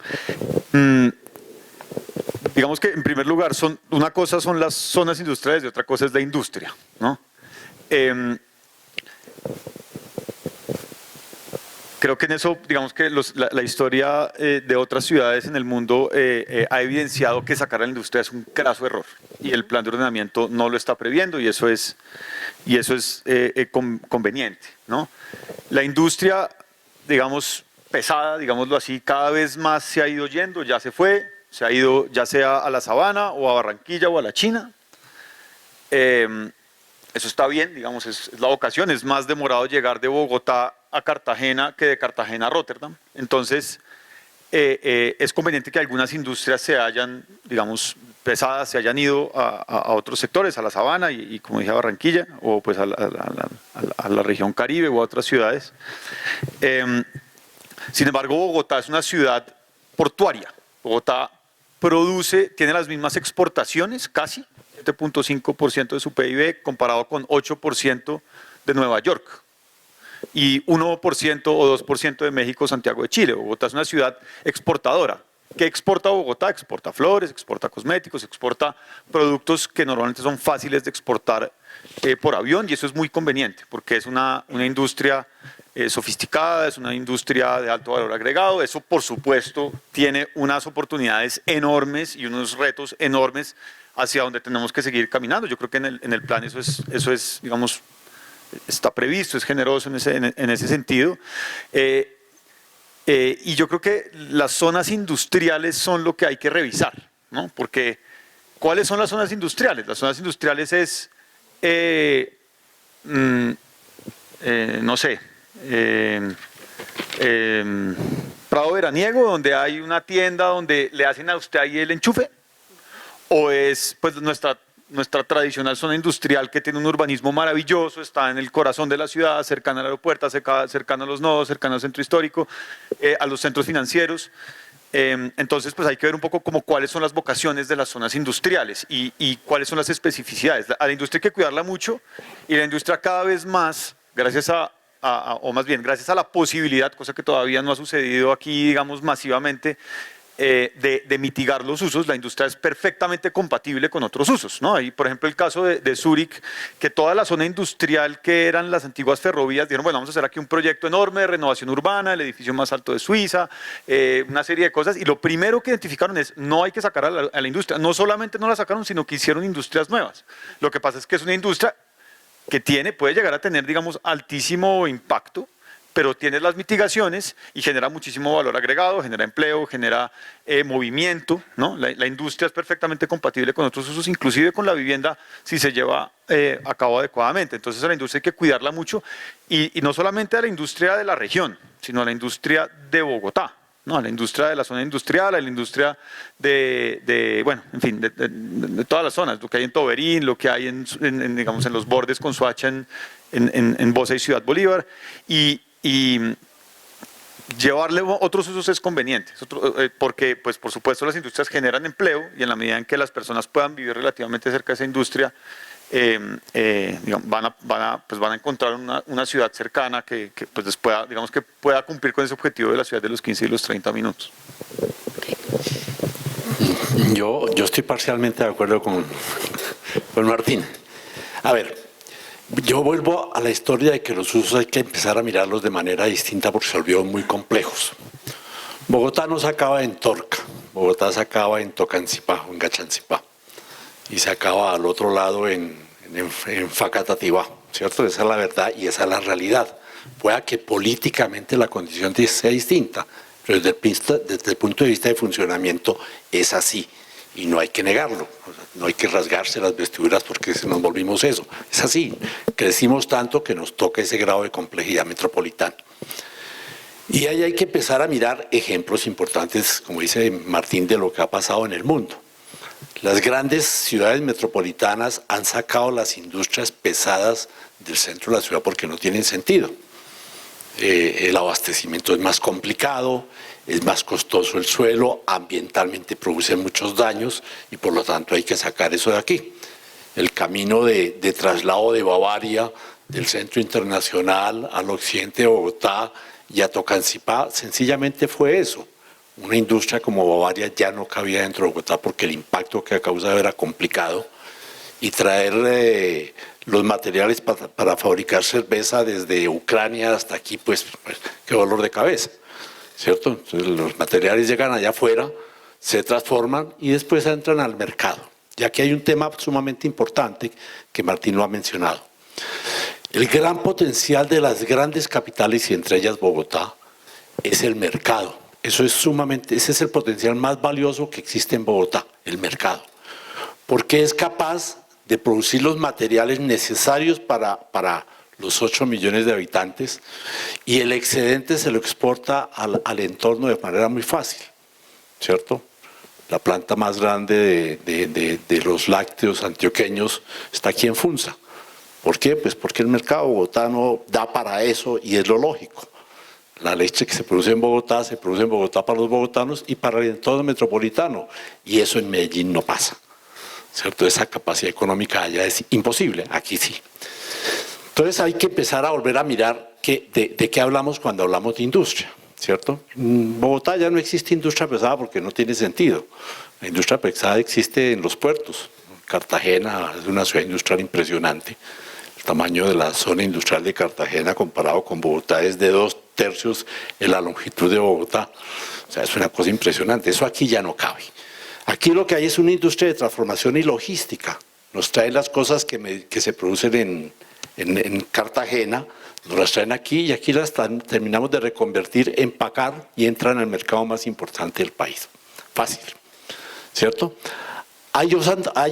Digamos que en primer lugar, una cosa son las zonas industriales y otra cosa es la industria, ¿no? Creo que en eso, digamos que la historia de otras ciudades en el mundo ha evidenciado que sacar a la industria es un craso error, y el plan de ordenamiento no lo está previendo, y eso es conveniente, ¿no? La industria, digamos, pesada, digámoslo así, cada vez más se ha ido yendo, ya se fue, se ha ido ya sea a la Sabana o a Barranquilla o a la China. Eso está bien, digamos, es la vocación. Es más demorado llegar de Bogotá a Cartagena que de Cartagena a Rotterdam. Entonces, es conveniente que algunas industrias se hayan, digamos, pesadas se hayan ido a otros sectores, a la sabana y como dije, a Barranquilla, o pues a la región Caribe o a otras ciudades. Sin embargo, Bogotá es una ciudad portuaria. Bogotá tiene las mismas exportaciones, casi, 7.5% de su PIB, comparado con 8% de Nueva York. Y 1% o 2% de México, Santiago de Chile. Bogotá es una ciudad exportadora. ¿Qué exporta Bogotá? Exporta flores, exporta cosméticos, exporta productos que normalmente son fáciles de exportar por avión, y eso es muy conveniente porque es una industria sofisticada, es una industria de alto valor agregado. Eso, por supuesto, tiene unas oportunidades enormes y unos retos enormes hacia donde tenemos que seguir caminando. Yo creo que en el plan eso es, digamos, está previsto, es generoso en ese sentido. Y yo creo que las zonas industriales son lo que hay que revisar, ¿no? Porque, ¿cuáles son las zonas industriales? Las zonas industriales es, no sé, Prado Veraniego, donde hay una tienda donde le hacen a usted ahí el enchufe, o es pues nuestra tradicional zona industrial que tiene un urbanismo maravilloso, está en el corazón de la ciudad, cercana al aeropuerto, cercana a los nodos, cercana al centro histórico, a los centros financieros. Entonces, pues hay que ver un poco como cuáles son las vocaciones de las zonas industriales y cuáles son las especificidades. A la industria hay que cuidarla mucho, y la industria cada vez más, gracias gracias a la posibilidad, cosa que todavía no ha sucedido aquí, digamos, masivamente, de mitigar los usos. La industria es perfectamente compatible con otros usos, ¿no? Hay, por ejemplo, el caso de Zúrich, que toda la zona industrial que eran las antiguas ferrovías dijeron, bueno, vamos a hacer aquí un proyecto enorme de renovación urbana, el edificio más alto de Suiza, una serie de cosas, y lo primero que identificaron es, no hay que sacar a la industria. No solamente no la sacaron, sino que hicieron industrias nuevas. Lo que pasa es que es una industria que puede llegar a tener, digamos, altísimo impacto, pero tiene las mitigaciones y genera muchísimo valor agregado, genera empleo, genera movimiento, ¿no? La industria es perfectamente compatible con otros usos, inclusive con la vivienda, si se lleva a cabo adecuadamente. Entonces a la industria hay que cuidarla mucho, y no solamente a la industria de la región, sino a la industria de Bogotá, ¿no? A la industria de la zona industrial, a la industria bueno, en fin, de todas las zonas, lo que hay en Toberín, lo que hay digamos, en los bordes con Soacha, en Bosa y Ciudad Bolívar, y llevarle otros usos es conveniente, porque, pues, por supuesto, las industrias generan empleo, y en la medida en que las personas puedan vivir relativamente cerca de esa industria, digamos, van a encontrar una ciudad cercana que pues les pueda, digamos, que pueda cumplir con ese objetivo de la ciudad de los 15 y los 30 minutos. Yo estoy parcialmente de acuerdo con Martín. A ver, yo vuelvo a la historia de que los usos hay que empezar a mirarlos de manera distinta porque se volvieron muy complejos. Bogotá no se acaba en Torca, Bogotá se acaba en Tocancipá, en Gachancipá, y se acaba al otro lado en Facatativá, ¿cierto? Esa es la verdad y esa es la realidad. Pueda que políticamente la condición sea distinta, pero desde el punto de vista de funcionamiento es así. Y no hay que negarlo, no hay que rasgarse las vestiduras porque nos volvimos eso. Es así, crecimos tanto que nos toca ese grado de complejidad metropolitana. Y ahí hay que empezar a mirar ejemplos importantes, como dice Martín, de lo que ha pasado en el mundo. Las grandes ciudades metropolitanas han sacado las industrias pesadas del centro de la ciudad porque no tienen sentido. El abastecimiento es más complicado, es más costoso el suelo, ambientalmente produce muchos daños y por lo tanto hay que sacar eso de aquí. El camino de traslado de Bavaria, del centro internacional al occidente de Bogotá y a Tocancipá, sencillamente fue eso. Una industria como Bavaria ya no cabía dentro de Bogotá porque el impacto que ha causado era complicado, y traer los materiales para fabricar cerveza desde Ucrania hasta aquí, pues qué dolor de cabeza, ¿cierto? Entonces, los materiales llegan allá afuera, se transforman y después entran al mercado. Y aquí hay un tema sumamente importante que Martín lo ha mencionado. El gran potencial de las grandes capitales, y entre ellas Bogotá, es el mercado. Ese es el potencial más valioso que existe en Bogotá, el mercado. Porque es capaz de producir los materiales necesarios para los 8 millones de habitantes, y el excedente se lo exporta al entorno de manera muy fácil, ¿cierto? La planta más grande de los lácteos antioqueños está aquí en Funza. ¿Por qué? Pues porque el mercado bogotano da para eso y es lo lógico. La leche que se produce en Bogotá se produce en Bogotá para los bogotanos y para el entorno metropolitano. Y eso en Medellín no pasa, ¿cierto? Esa capacidad económica allá es imposible, aquí sí. Entonces hay que empezar a volver a mirar de qué hablamos cuando hablamos de industria, ¿cierto? En Bogotá ya no existe industria pesada porque no tiene sentido. La industria pesada existe en los puertos. Cartagena es una ciudad industrial impresionante. El tamaño de la zona industrial de Cartagena comparado con Bogotá es de 2/3 en la longitud de Bogotá. O sea, es una cosa impresionante. Eso aquí ya no cabe. Aquí lo que hay es una industria de transformación y logística. Nos traen las cosas que se producen en Cartagena, nos las traen aquí y aquí las terminamos de reconvertir, empacar y entran al mercado más importante del país. Fácil, ¿cierto? Hay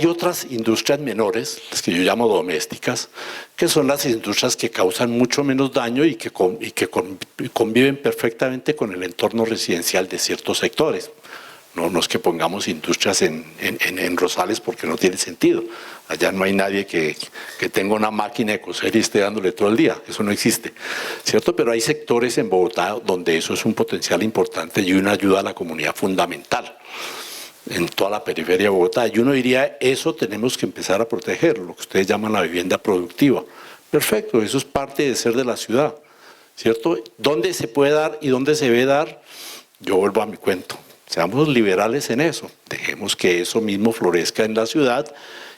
otras industrias menores, las que yo llamo domésticas, que son las industrias que causan mucho menos daño y que conviven perfectamente con el entorno residencial de ciertos sectores. No es que pongamos industrias en Rosales porque no tiene sentido. Allá no hay nadie que tenga una máquina de coser y esté dándole todo el día. Eso no existe, ¿cierto? Pero hay sectores en Bogotá donde eso es un potencial importante y una ayuda a la comunidad fundamental en toda la periferia de Bogotá. Y uno diría, eso tenemos que empezar a protegerlo, lo que ustedes llaman la vivienda productiva. Perfecto, eso es parte de ser de la ciudad, ¿cierto? ¿Dónde se puede dar y dónde se debe dar? Yo vuelvo a mi cuento. Seamos liberales en eso, dejemos que eso mismo florezca en la ciudad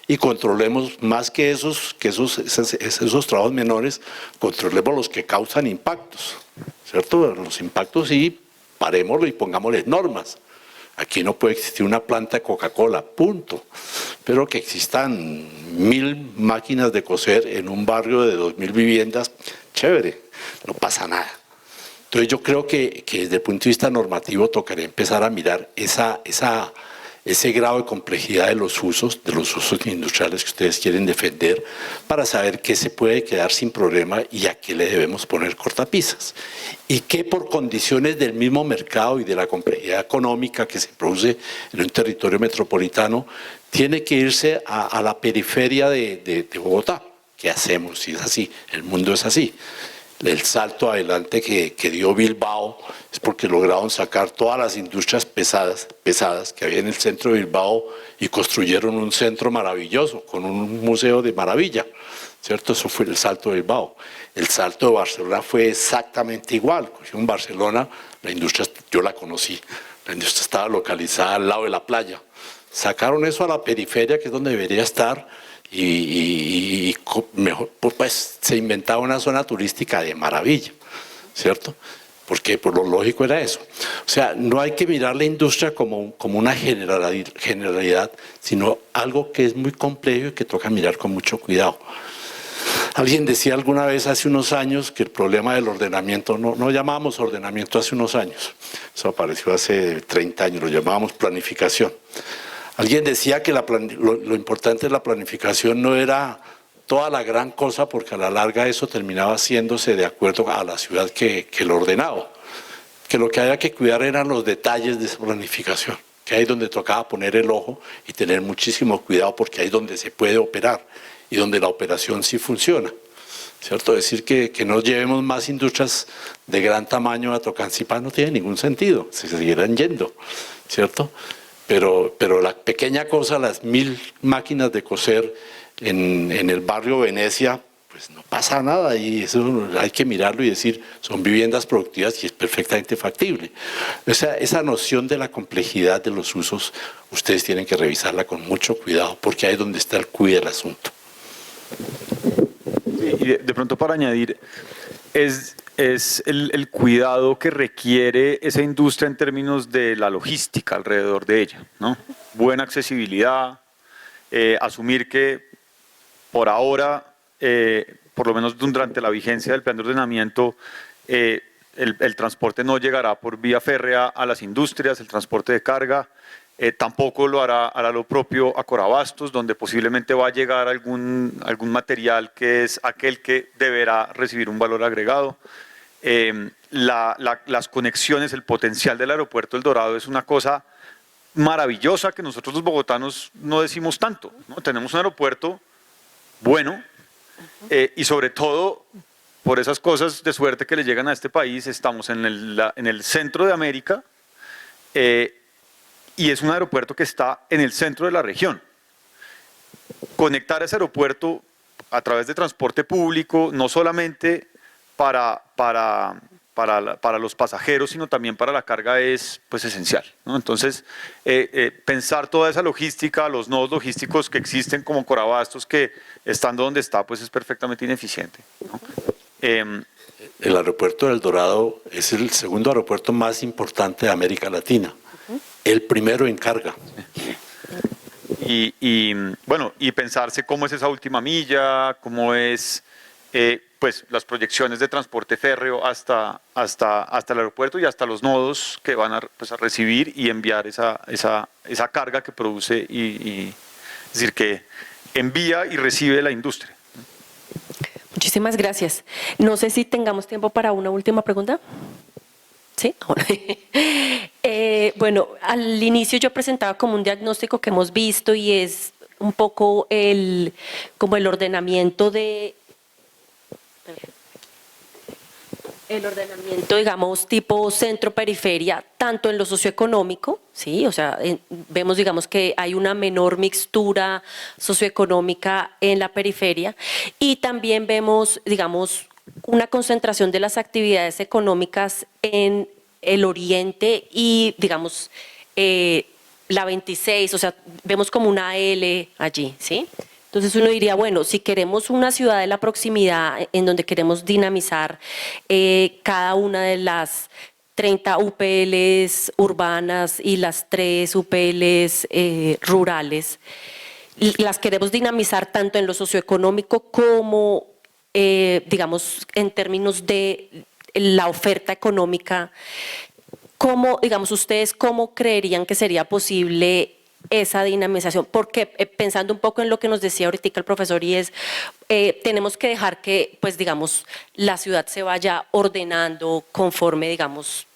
y controlemos más que esos trabajos menores, controlemos los que causan impactos, ¿cierto? Los impactos sí, parémoslo y pongámosles normas. Aquí no puede existir una planta de Coca-Cola, punto. Pero que existan 1000 máquinas de coser en un barrio de 2000 viviendas, chévere, no pasa nada. Entonces yo creo que desde el punto de vista normativo tocaría empezar a mirar ese grado de complejidad de los usos industriales que ustedes quieren defender para saber qué se puede quedar sin problema y a qué le debemos poner cortapisas. Y qué por condiciones del mismo mercado y de la complejidad económica que se produce en un territorio metropolitano tiene que irse a la periferia de Bogotá. ¿Qué hacemos si es así? El mundo es así. El salto adelante que dio Bilbao es porque lograron sacar todas las industrias pesadas que había en el centro de Bilbao y construyeron un centro maravilloso con un museo de maravilla, ¿cierto? Eso fue el salto de Bilbao. El salto de Barcelona fue exactamente igual. En Barcelona la industria, yo la conocí, la industria estaba localizada al lado de la playa. Sacaron eso a la periferia, que es donde debería estar, y mejor, pues se inventaba una zona turística de maravilla, ¿cierto? Porque por lo lógico era eso. O sea, no hay que mirar la industria como una generalidad, sino algo que es muy complejo y que toca mirar con mucho cuidado. Alguien decía alguna vez hace unos años que el problema del ordenamiento, no llamábamos ordenamiento hace unos años, eso apareció hace 30 años, lo llamábamos planificación. Alguien decía que lo importante de la planificación no era toda la gran cosa, porque a la larga eso terminaba haciéndose de acuerdo a la ciudad que lo ordenaba. Que lo que había que cuidar eran los detalles de esa planificación, que ahí es donde tocaba poner el ojo y tener muchísimo cuidado, porque ahí es donde se puede operar y donde la operación sí funciona, ¿cierto? Decir que no llevemos más industrias de gran tamaño a Tocancipá no tiene ningún sentido, se seguirán yendo, ¿cierto? Pero la pequeña cosa, las 1000 máquinas de coser en el barrio Venecia, pues no pasa nada, y eso hay que mirarlo y decir, son viviendas productivas y es perfectamente factible. Esa noción de la complejidad de los usos, ustedes tienen que revisarla con mucho cuidado, porque ahí es donde está el cuidado del asunto. Y de pronto, para añadir, es el cuidado que requiere esa industria en términos de la logística alrededor de ella, ¿no? Buena accesibilidad, asumir que por ahora, por lo menos durante la vigencia del plan de ordenamiento, el transporte no llegará por vía férrea a las industrias, el transporte de carga, tampoco lo hará lo propio a Corabastos, donde posiblemente va a llegar algún material que es aquel que deberá recibir un valor agregado. Las conexiones, el potencial del aeropuerto El Dorado es una cosa maravillosa que nosotros los bogotanos no decimos tanto, ¿no? Tenemos un aeropuerto bueno y sobre todo por esas cosas de suerte que le llegan a este país, estamos en el centro de América y es un aeropuerto que está en el centro de la región. Conectar ese aeropuerto a través de transporte público, no solamente para los pasajeros, sino también para la carga es pues esencial, ¿no? Entonces, pensar toda esa logística, los nodos logísticos que existen como Corabastos, que estando donde está, pues es perfectamente ineficiente, ¿no? El aeropuerto del Dorado es el segundo aeropuerto más importante de América Latina, el primero en carga. Bueno, y pensarse cómo es esa última milla, cómo es pues las proyecciones de transporte férreo hasta el aeropuerto y hasta los nodos que van a recibir y enviar esa carga que produce es decir, que envía y recibe la industria. Muchísimas gracias. No sé si tengamos tiempo para una última pregunta. ¿Sí? Bueno, al inicio yo presentaba como un diagnóstico que hemos visto y es un poco como el ordenamiento digamos, tipo centro-periferia, tanto en lo socioeconómico, ¿sí? O sea, vemos, digamos, que hay una menor mixtura socioeconómica en la periferia y también vemos, digamos, una concentración de las actividades económicas en el oriente y, digamos, la 26, o sea, vemos como una L allí, ¿sí? Entonces uno diría, bueno, si queremos una ciudad de la proximidad en donde queremos dinamizar cada una de las 30 UPLs urbanas y las 3 UPLs rurales, las queremos dinamizar tanto en lo socioeconómico como, digamos, en términos de la oferta económica. ¿Cómo, digamos, ustedes cómo creerían que sería posible esa dinamización? Porque pensando un poco en lo que nos decía ahorita el profesor, y es, tenemos que dejar que, pues digamos, la ciudad se vaya ordenando conforme, digamos,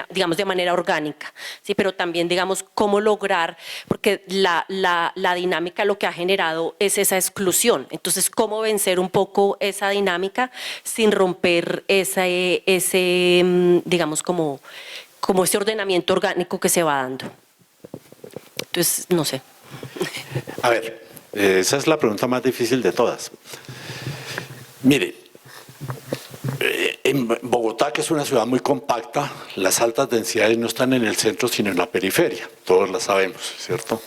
digamos, de manera orgánica, ¿sí? Pero también, digamos, cómo lograr, porque la dinámica lo que ha generado es esa exclusión. Entonces, cómo vencer un poco esa dinámica sin romper digamos, como ese ordenamiento orgánico que se va dando. Entonces, no sé. A ver, esa es la pregunta más difícil de todas. Mire, en Bogotá, que es una ciudad muy compacta, las altas densidades no están en el centro, sino en la periferia. Todos la sabemos, ¿cierto?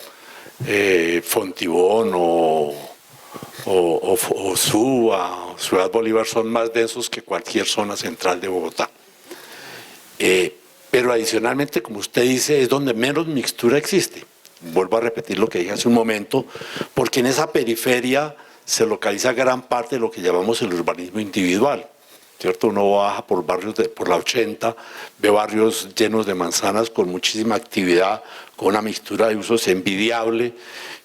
Fontibón o Suba, Ciudad Bolívar son más densos que cualquier zona central de Bogotá. Pero adicionalmente, como usted dice, es donde menos mixtura existe. Vuelvo a repetir lo que dije hace un momento, porque en esa periferia se localiza gran parte de lo que llamamos el urbanismo individual, ¿cierto? Uno baja por barrios por la 80, ve barrios llenos de manzanas con muchísima actividad, con una mixtura de usos envidiable,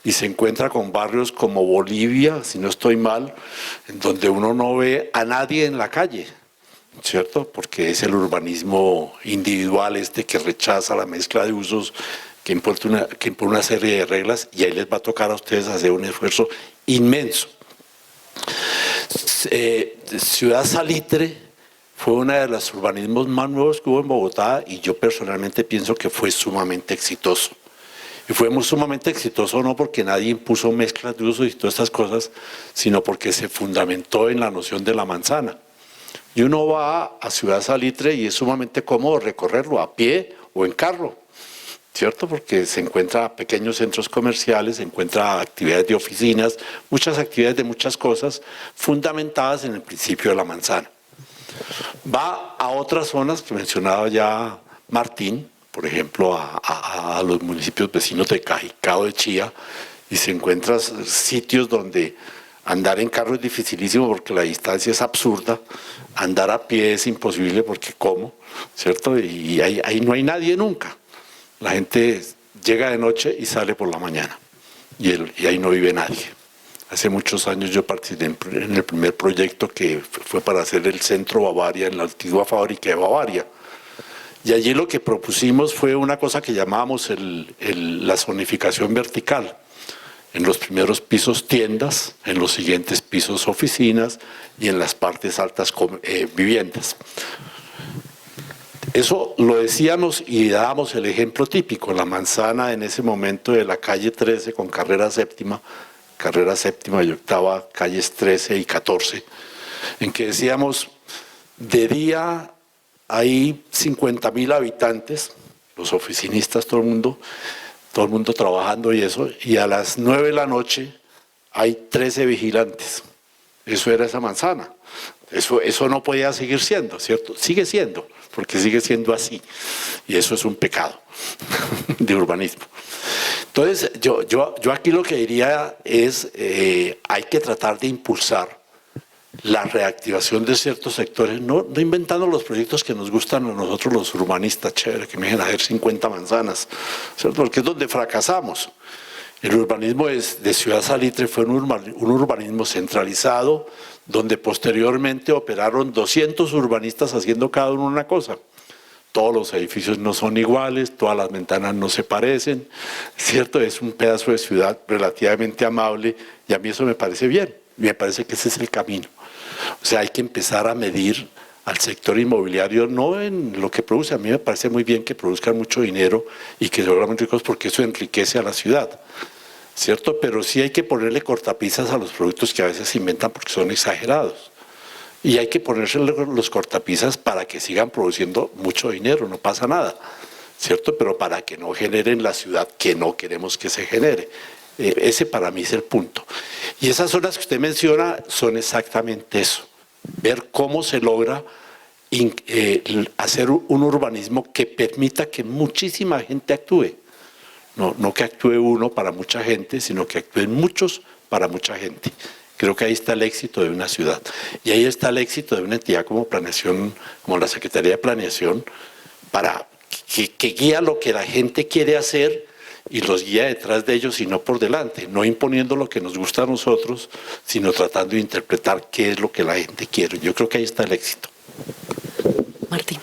y se encuentra con barrios como Bolivia, si no estoy mal, en donde uno no ve a nadie en la calle, ¿cierto? Porque es el urbanismo individual que rechaza la mezcla de usos, que impone una serie de reglas, y ahí les va a tocar a ustedes hacer un esfuerzo inmenso. Ciudad Salitre fue uno de los urbanismos más nuevos que hubo en Bogotá y yo personalmente pienso que fue sumamente exitoso. Y fue sumamente exitoso no porque nadie impuso mezclas de usos y todas estas cosas, sino porque se fundamentó en la noción de la manzana. Y uno va a Ciudad Salitre y es sumamente cómodo recorrerlo a pie o en carro, ¿cierto? Porque se encuentra pequeños centros comerciales, se encuentra actividades de oficinas, muchas actividades de muchas cosas fundamentadas en el principio de la manzana. Va a otras zonas que mencionaba ya Martín, por ejemplo, a los municipios vecinos de Cajicá o de Chía, y se encuentran sitios donde andar en carro es dificilísimo porque la distancia es absurda, andar a pie es imposible porque ¿cómo? ¿Cierto? Y ahí no hay nadie nunca. La gente llega de noche y sale por la mañana y ahí no vive nadie. Hace muchos años yo participé en el primer proyecto que fue para hacer el Centro Bavaria en la antigua fábrica de Bavaria Y allí lo que propusimos fue una cosa que llamábamos la zonificación vertical. En los primeros pisos tiendas, en los siguientes pisos oficinas y en las partes altas viviendas. Eso lo decíamos y dábamos el ejemplo típico, la manzana en ese momento de la calle 13 con carrera séptima y octava, calles 13 y 14, en que decíamos, de día hay 50.000 habitantes, los oficinistas, todo el mundo trabajando y eso, y a las 9 de la noche hay 13 vigilantes. Eso era esa manzana. Eso no podía seguir siendo, ¿cierto? Sigue siendo, porque sigue siendo así. Y eso es un pecado de urbanismo. Entonces, yo aquí lo que diría es, hay que tratar de impulsar la reactivación de ciertos sectores, no inventando los proyectos que nos gustan a nosotros los urbanistas, chévere, que me dejen hacer 50 manzanas, ¿cierto? Porque es donde fracasamos. El urbanismo de Ciudad Salitre fue un urbanismo centralizado, donde posteriormente operaron 200 urbanistas haciendo cada uno una cosa. Todos los edificios no son iguales, todas las ventanas no se parecen, ¿cierto? Es un pedazo de ciudad relativamente amable y a mí eso me parece bien, me parece que ese es el camino. O sea, hay que empezar a medir al sector inmobiliario, no en lo que produce, a mí me parece muy bien que produzcan mucho dinero y que se logran ricos porque eso enriquece a la ciudad, ¿cierto? Pero sí hay que ponerle cortapisas a los productos que a veces se inventan porque son exagerados. Y hay que ponerse los cortapisas para que sigan produciendo mucho dinero, no pasa nada, ¿cierto? Pero para que no generen la ciudad que no queremos que se genere. Ese para mí es el punto. Y esas zonas que usted menciona son exactamente eso. Ver cómo se logra hacer un urbanismo que permita que muchísima gente actúe. No que actúe uno para mucha gente, sino que actúen muchos para mucha gente. Creo que ahí está el éxito de una ciudad. Y ahí está el éxito de una entidad como Planeación, como la Secretaría de Planeación, para que guía lo que la gente quiere hacer y los guía detrás de ellos y no por delante, no imponiendo lo que nos gusta a nosotros, sino tratando de interpretar qué es lo que la gente quiere. Yo creo que ahí está el éxito. Martín.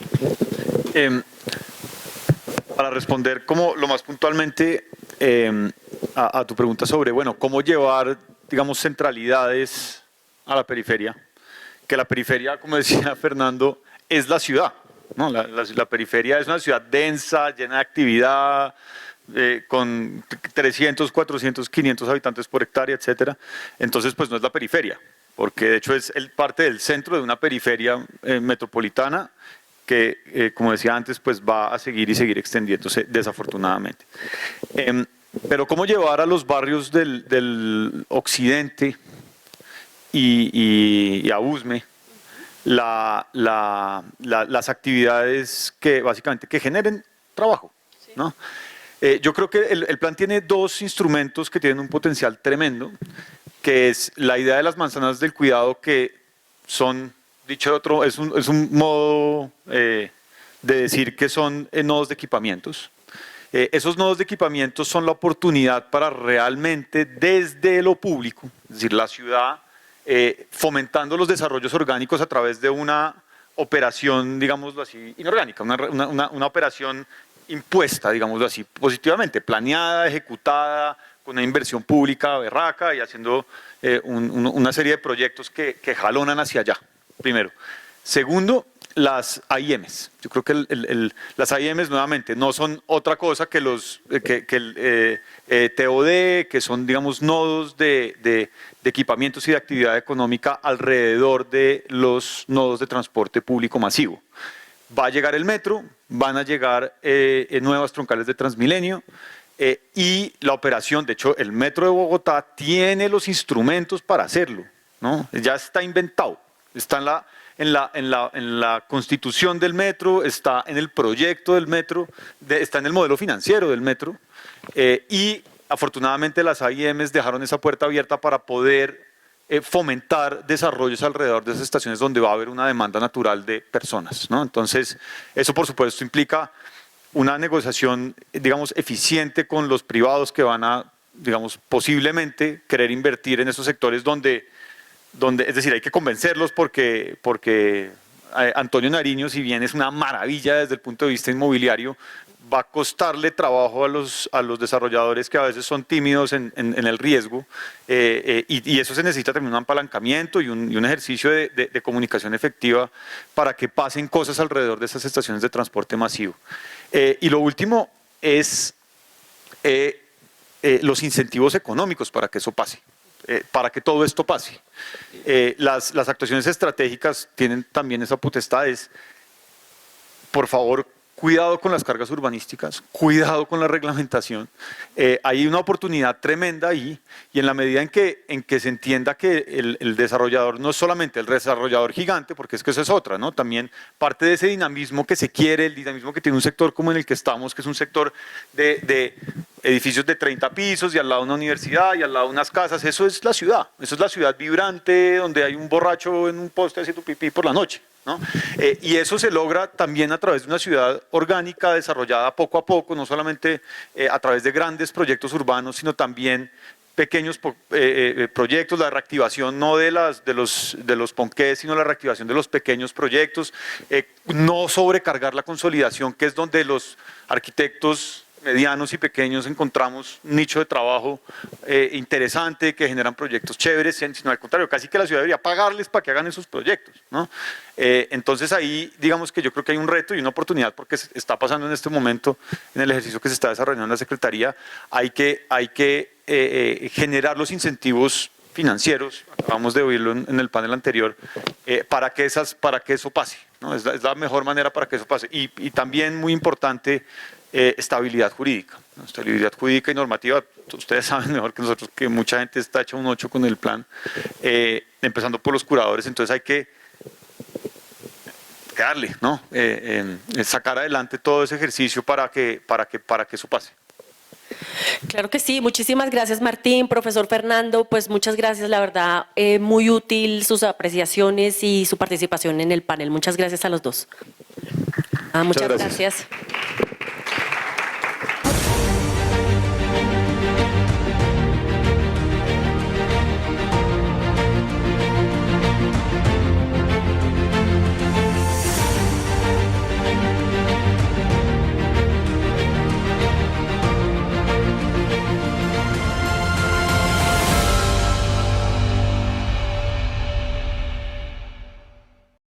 Para responder como lo más puntualmente a tu pregunta sobre, bueno, cómo llevar, digamos, centralidades a la periferia, que la periferia, como decía Fernando, es la ciudad, ¿no? La periferia es una ciudad densa, llena de actividad, con 300, 400, 500 habitantes por hectárea, etcétera. Entonces, pues no es la periferia, porque de hecho es parte del centro de una periferia metropolitana que, como decía antes, pues va a seguir extendiéndose desafortunadamente. Pero cómo llevar a los barrios del occidente y a Usme las actividades que básicamente que generen trabajo, ¿no? Yo creo que el plan tiene dos instrumentos que tienen un potencial tremendo, que es la idea de las manzanas del cuidado, que son, dicho de otro, es un modo de decir que son nodos de equipamientos. Esos nodos de equipamientos son la oportunidad para realmente desde lo público, es decir, la ciudad, fomentando los desarrollos orgánicos a través de una operación, digámoslo así, inorgánica, una operación impuesta, digámoslo así, positivamente, planeada, ejecutada, con una inversión pública berraca y haciendo una serie de proyectos que jalonan hacia allá, primero. Segundo, las AIMs. Yo creo que las AIMs nuevamente no son otra cosa que el TOD, que son, digamos, nodos de equipamientos y de actividad económica alrededor de los nodos de transporte público masivo. Va a llegar el metro, van a llegar nuevas troncales de Transmilenio y la operación, de hecho, el metro de Bogotá tiene los instrumentos para hacerlo, ¿no? Ya está inventado, está en la constitución del metro, está en el proyecto del metro, está en el modelo financiero del metro y afortunadamente las AIMs dejaron esa puerta abierta para poder fomentar desarrollos alrededor de esas estaciones donde va a haber una demanda natural de personas, ¿no? Entonces, eso por supuesto implica una negociación, digamos, eficiente con los privados que van a, digamos, posiblemente querer invertir en esos sectores donde es decir, hay que convencerlos porque Antonio Nariño, si bien es una maravilla desde el punto de vista inmobiliario, va a costarle trabajo a los desarrolladores que a veces son tímidos en el riesgo, y eso se necesita también un apalancamiento y un ejercicio de comunicación efectiva para que pasen cosas alrededor de esas estaciones de transporte masivo. Y lo último es los incentivos económicos para que eso pase, para que todo esto pase. Las actuaciones estratégicas tienen también esa potestad, por favor, cuidado con las cargas urbanísticas, cuidado con la reglamentación. Hay una oportunidad tremenda ahí, y en la medida en que se entienda que el desarrollador no es solamente el desarrollador gigante, porque es que eso es otra, ¿no? También parte de ese dinamismo que se quiere, el dinamismo que tiene un sector como en el que estamos, que es un sector de edificios de 30 pisos y al lado una universidad y al lado unas casas, eso es la ciudad vibrante, donde hay un borracho en un poste haciendo pipí por la noche, ¿no? Y eso se logra también a través de una ciudad orgánica desarrollada poco a poco, no solamente a través de grandes proyectos urbanos, sino también pequeños proyectos, la reactivación no de los ponqués, sino la reactivación de los pequeños proyectos, no sobrecargar la consolidación, que es donde los arquitectos medianos y pequeños encontramos un nicho de trabajo interesante, que generan proyectos chéveres, sino al contrario, casi que la ciudad debería pagarles para que hagan esos proyectos, ¿no? Entonces ahí digamos que yo creo que hay un reto y una oportunidad, porque está pasando en este momento en el ejercicio que se está desarrollando en la Secretaría. Hay que generar los incentivos financieros, acabamos de oírlo en el panel anterior, para que eso pase, ¿no? Es la mejor manera para que eso pase. Y también muy importante, estabilidad jurídica, ¿no? Estabilidad jurídica y normativa. Ustedes saben mejor que nosotros que mucha gente está hecha un 8 con el plan, empezando por los curadores. Entonces hay que darle, ¿no? Sacar adelante todo ese ejercicio para que eso pase. Claro que sí, muchísimas gracias Martín, profesor Fernando, pues muchas gracias, la verdad, muy útil sus apreciaciones y su participación en el panel. Muchas gracias a los dos. Muchas gracias.